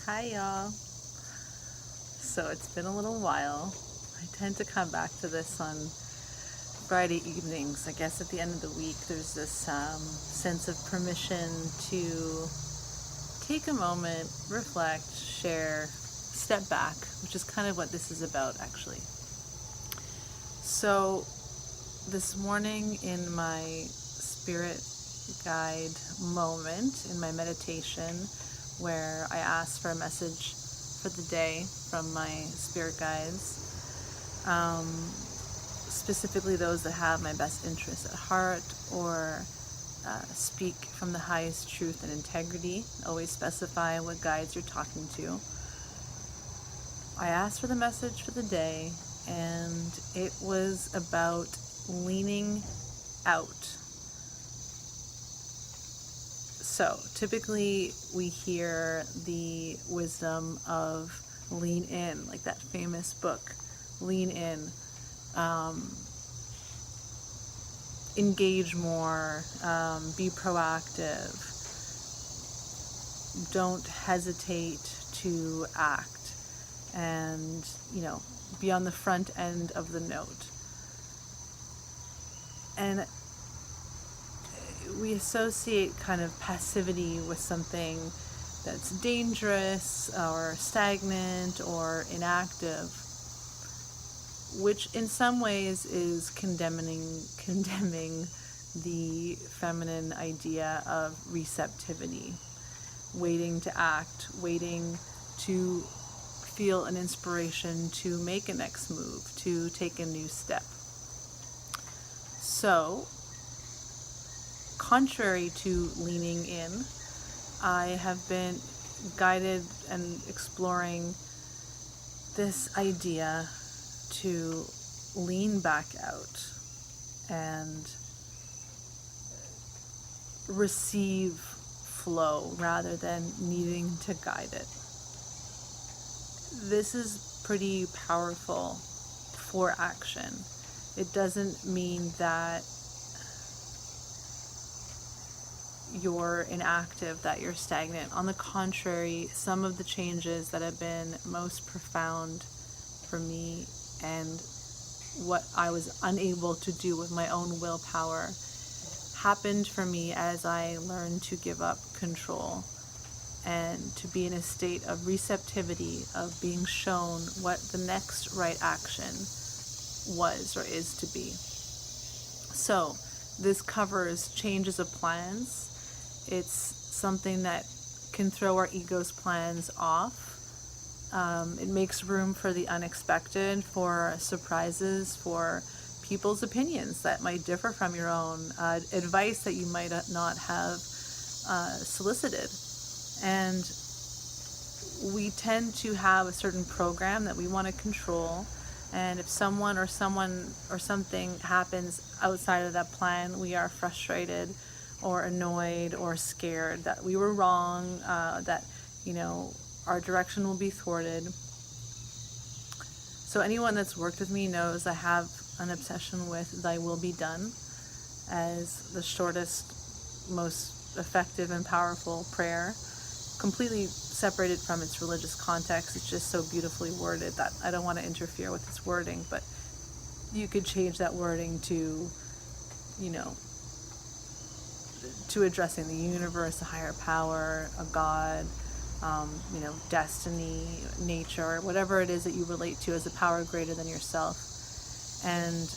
Hi, y'all. So it's been a little while. I tend to come back to this on Friday evenings. I guess at the end of the week, there's this sense of permission to take a moment, reflect, share, step back, which is kind of what this is about, actually. So this morning, in my spirit guide moment, in my meditation, where I asked for a message for the day from my spirit guides, specifically those that have my best interests at heart or speak from the highest truth and integrity. Always specify what guides you're talking to. I asked for the message for the day, and it was about leaning out. So typically we hear the wisdom of lean in, like that famous book, Lean In. Engage more, be proactive, don't hesitate to act, and, be on the front end of the note. And we associate kind of passivity with something that's dangerous or stagnant or inactive, which in some ways is condemning the feminine idea of receptivity, waiting to act, waiting to feel an inspiration to make a next move, to take a new step. So, contrary to leaning in, I have been guided and exploring this idea to lean back out and receive flow rather than needing to guide it. This is pretty powerful for action. It doesn't mean that you're inactive, that you're stagnant. On the contrary, some of the changes that have been most profound for me and what I was unable to do with my own willpower happened for me as I learned to give up control and to be in a state of receptivity, of being shown what the next right action was or is to be. So this covers changes of plans. It's something that can throw our ego's plans off. It makes room for the unexpected, for surprises, for people's opinions that might differ from your own, advice that you might not have solicited. And we tend to have a certain program that we want to control. And if someone or something happens outside of that plan, we are frustrated or annoyed or scared that we were wrong, that, our direction will be thwarted. So anyone that's worked with me knows I have an obsession with "Thy will be done" as the shortest, most effective and powerful prayer, completely separated from its religious context. It's just so beautifully worded that I don't want to interfere with its wording, but you could change that wording to, to addressing the universe, a higher power, a God, destiny, nature, whatever it is that you relate to as a power greater than yourself, and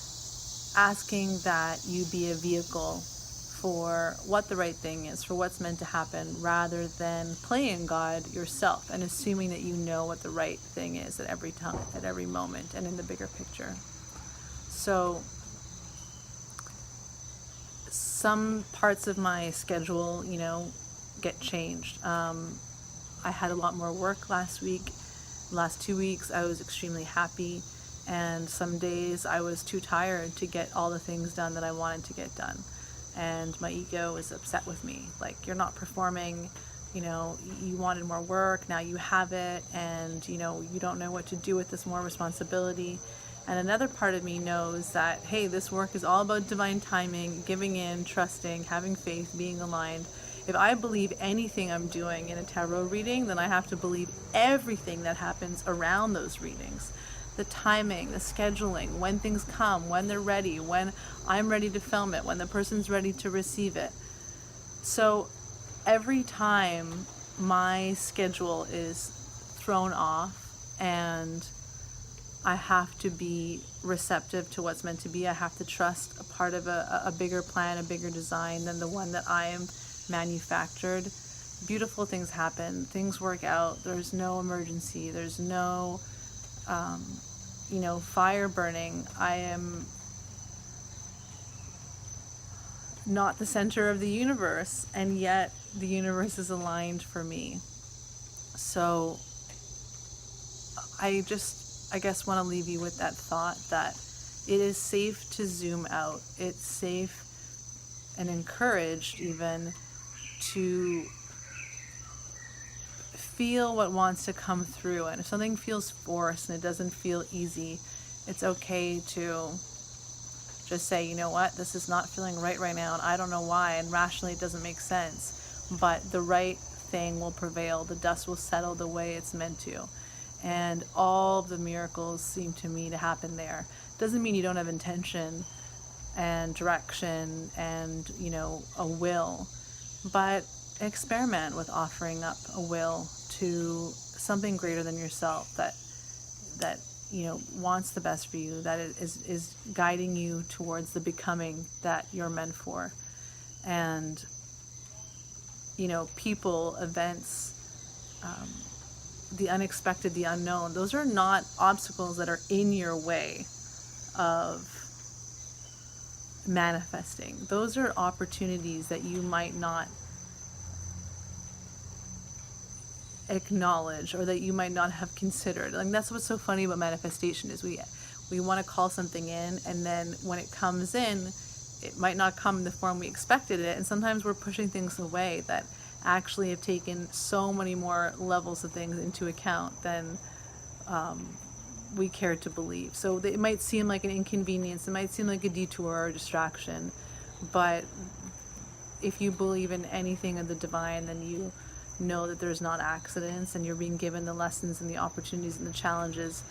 asking that you be a vehicle for what the right thing is, for what's meant to happen, rather than playing God yourself and assuming that you know what the right thing is at every time, at every moment, and in the bigger picture. So some parts of my schedule, get changed. I had a lot more work last week. Last 2 weeks, I was extremely happy. And some days I was too tired to get all the things done that I wanted to get done. And my ego was upset with me. Like, you're not performing, you wanted more work, now you have it, and, you don't know what to do with this more responsibility. And another part of me knows that, hey, this work is all about divine timing, giving in, trusting, having faith, being aligned. If I believe anything I'm doing in a tarot reading, then I have to believe everything that happens around those readings. The timing, the scheduling, when things come, when they're ready, when I'm ready to film it, when the person's ready to receive it. So every time my schedule is thrown off and I have to be receptive to what's meant to be, I have to trust a part of a bigger plan, a bigger design than the one that I am manufactured, beautiful things happen, things work out, there's no emergency, there's no fire burning. I am not the center of the universe, and yet the universe is aligned for me. So I guess want to leave you with that thought that it is safe to zoom out. It's safe and encouraged even to feel what wants to come through. And if something feels forced and it doesn't feel easy, it's okay to just say, you know what, this is not feeling right now, and I don't know why, and rationally it doesn't make sense, but the right thing will prevail. The dust will settle the way it's meant to. And all the miracles seem to me to happen there. Doesn't mean you don't have intention and direction and, a will, but experiment with offering up a will to something greater than yourself that wants the best for you, that is guiding you towards the becoming that you're meant for. And people, events, the unexpected, the unknown, those are not obstacles that are in your way of manifesting. Those are opportunities that you might not acknowledge or that you might not have considered. Like, that's what's so funny about manifestation is we want to call something in, and then when it comes in, it might not come in the form we expected it, and sometimes we're pushing things away that actually have taken so many more levels of things into account than we care to believe. So it might seem like an inconvenience, it might seem like a detour or a distraction, but if you believe in anything of the divine, then you know that there's not accidents, and you're being given the lessons and the opportunities and the challenges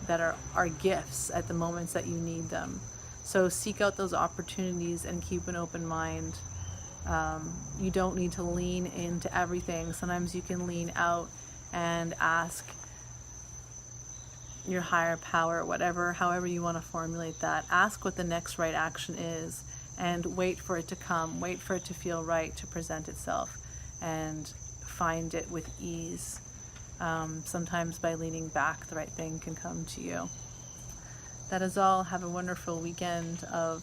that are gifts at the moments that you need them. So seek out those opportunities and keep an open mind. You don't need to lean into everything. Sometimes you can lean out and ask your higher power, however you want to formulate that. Ask what the next right action is and wait for it to come. Wait for it to feel right to present itself, and find it with ease. Sometimes by leaning back, the right thing can come to you. That is all. Have a wonderful weekend of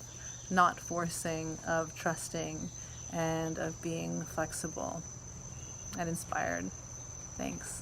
not forcing, of trusting, and of being flexible and inspired. Thanks.